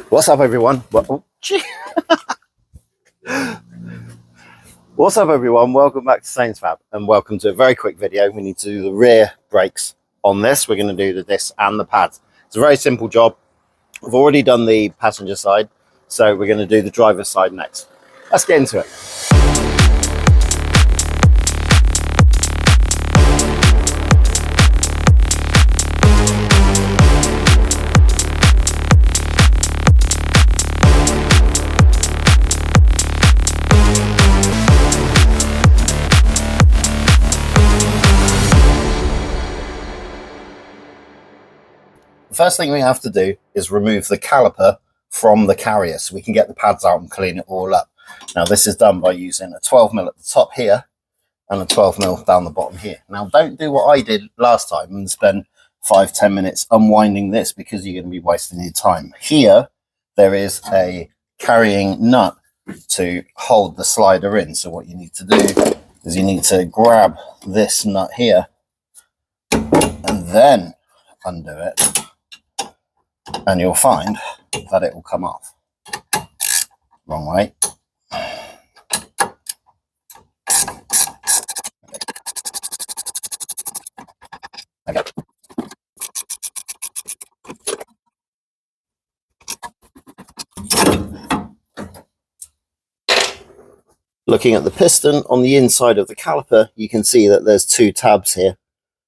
What's up, everyone? What's up, everyone? Welcome back to Sainsfab, and welcome to a very quick video. We need to do the rear brakes on this. We're going to do the disc and the pads. It's a very simple job. I've already done the passenger side, so we're going to do the driver's side next. Let's get into it. First thing we have to do is remove the caliper from the carrier so we can get the pads out and clean it all up. Now this is done by using a 12mm at the top here and a 12mm down the bottom here. Now don't do what I did last time and spend 5-10 minutes unwinding this, because you're going to be wasting your time. Here there is a carrying nut to hold the slider in, so what you need to do is you need to grab this nut here and then undo it, and you'll find that it will come off. Wrong way. Okay. Looking at the piston on the inside of the caliper, you can see that there's two tabs here.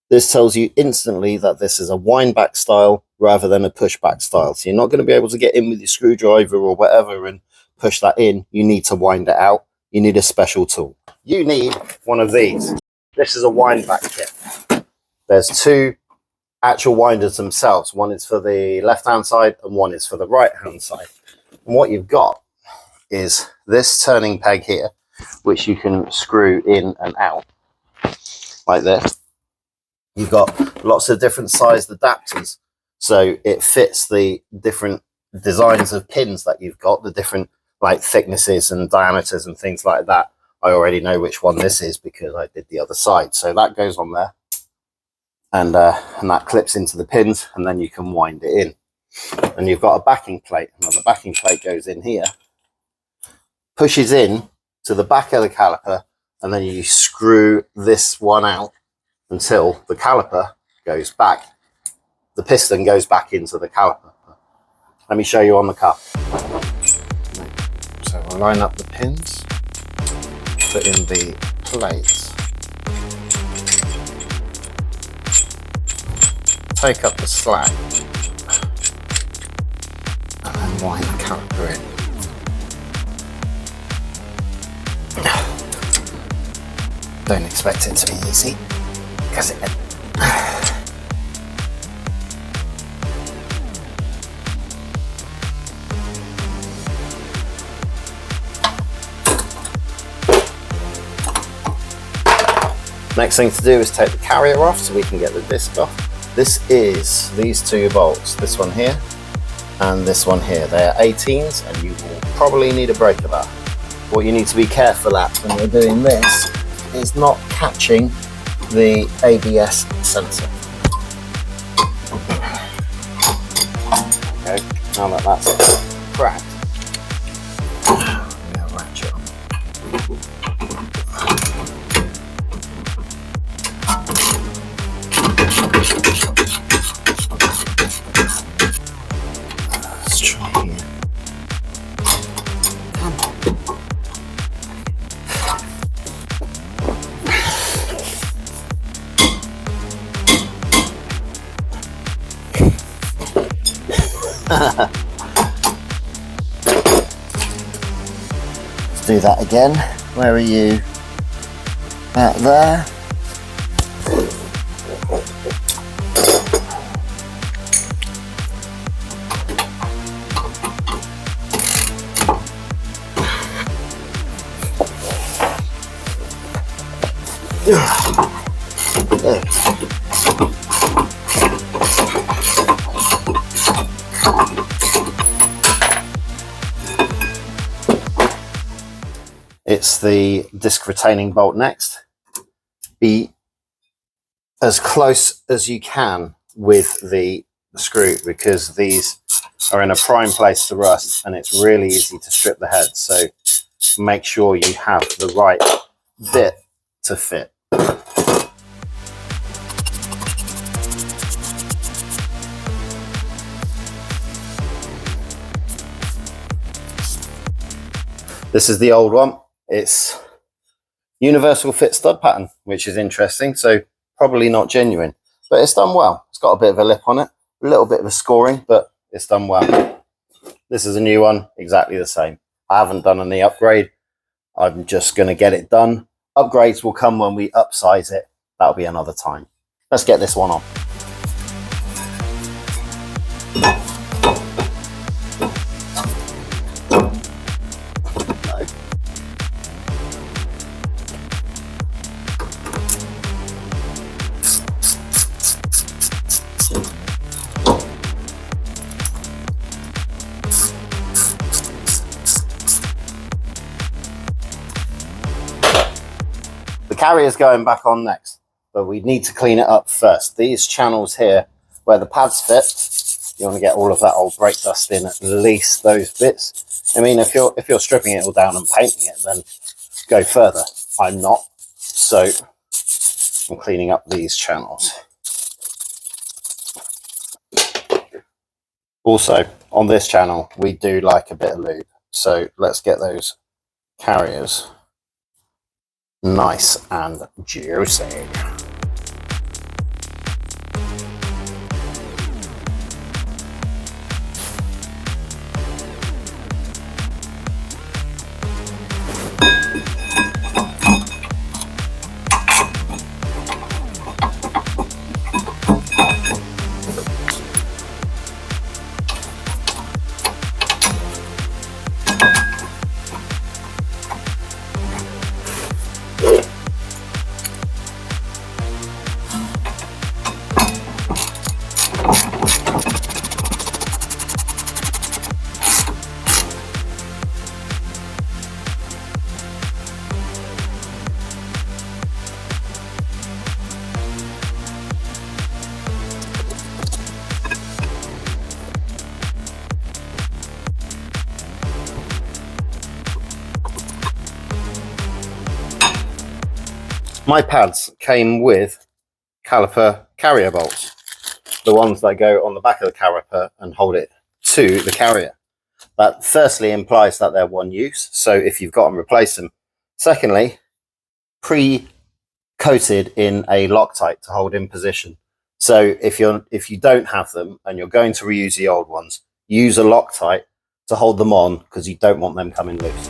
This tells you instantly that this is a windback style rather than a pushback style. So you're not going to be able to get in with your screwdriver or whatever and push that in. You need to wind it out. You need a special tool. You need one of these. This is a windback kit. There's two actual winders themselves. One is for the left-hand side and one is for the right-hand side. And what you've got is this turning peg here, which you can screw in and out like this. You've got lots of different sized adapters, so it fits the different designs of pins that you've got, the different like thicknesses and diameters and things like that. I already know which one this is because I did the other side. So that goes on there, and that clips into the pins, and then you can wind it in. And you've got a backing plate. Now the backing plate goes in here, pushes in to the back of the caliper, and then you screw this one out until the caliper goes back. The piston goes back into the caliper. Let me show you on the car. So we'll line up the pins, put in the plates, take up the slack, and then wind the caliper in. Don't expect it to be easy, because it next thing to do is take the carrier off so we can get the disc off. This is these two bolts, this one here and this one here. They are 18s and you will probably need a breaker bar. What you need to be careful at when you're doing this is not catching the ABS sensor. Okay, now that that's cracked, I'm going to ratchet on. Let's try here. Let's do that again. Where are you? Out there. There. It's the disc retaining bolt next. Be as close as you can with the screw, because these are in a prime place to rust, and it's really easy to strip the head. So make sure you have the right bit to fit. This is the old one. It's universal fit stud pattern, which is interesting. So probably not genuine, but it's done well. It's got a bit of a lip on it, a little bit of a scoring, but it's done well. This is a new one, exactly the same. I haven't done any upgrade. I'm just going to get it done. Upgrades will come when we upsize it. That'll be another time. Let's get this one on. The carrier's going back on next, but we need to clean it up first. These channels here, where the pads fit, you want to get all of that old brake dust in, at least those bits. I mean, if you're stripping it all down and painting it, then go further. I'm not, so I'm cleaning up these channels. Also, on this channel, we do like a bit of lube, so let's get those carriers nice and juicy. My pads came with caliper carrier bolts, the ones that go on the back of the caliper and hold it to the carrier. That firstly implies that they're one use, so if you've got them, replace them. Secondly, pre-coated in a Loctite to hold in position. So if you don't have them and you're going to reuse the old ones, use a Loctite to hold them on, because you don't want them coming loose.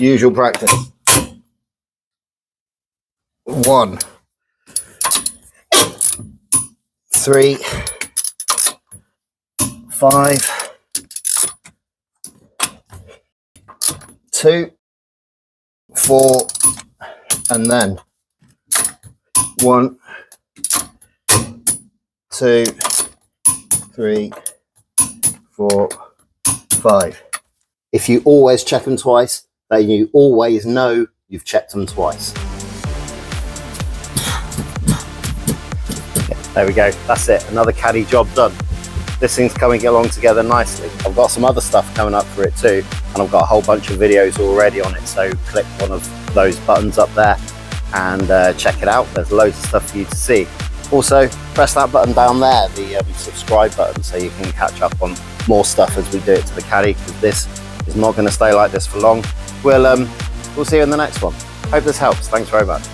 Usual practice. 1, 3, 5, 2, 4, and then 1, 2, 3, 4, 5. If you always check them twice, then you always know you've checked them twice. There we go, that's it, another caddy job done. This thing's coming along together nicely. I've got some other stuff coming up for it too, and I've got a whole bunch of videos already on it, so click one of those buttons up there and check it out. There's loads of stuff for you to see. Also, press that button down there, the subscribe button, so you can catch up on more stuff as we do it to the Caddy, because this is not going to stay like this for long. We'll see you in the next one. Hope this helps. Thanks very much.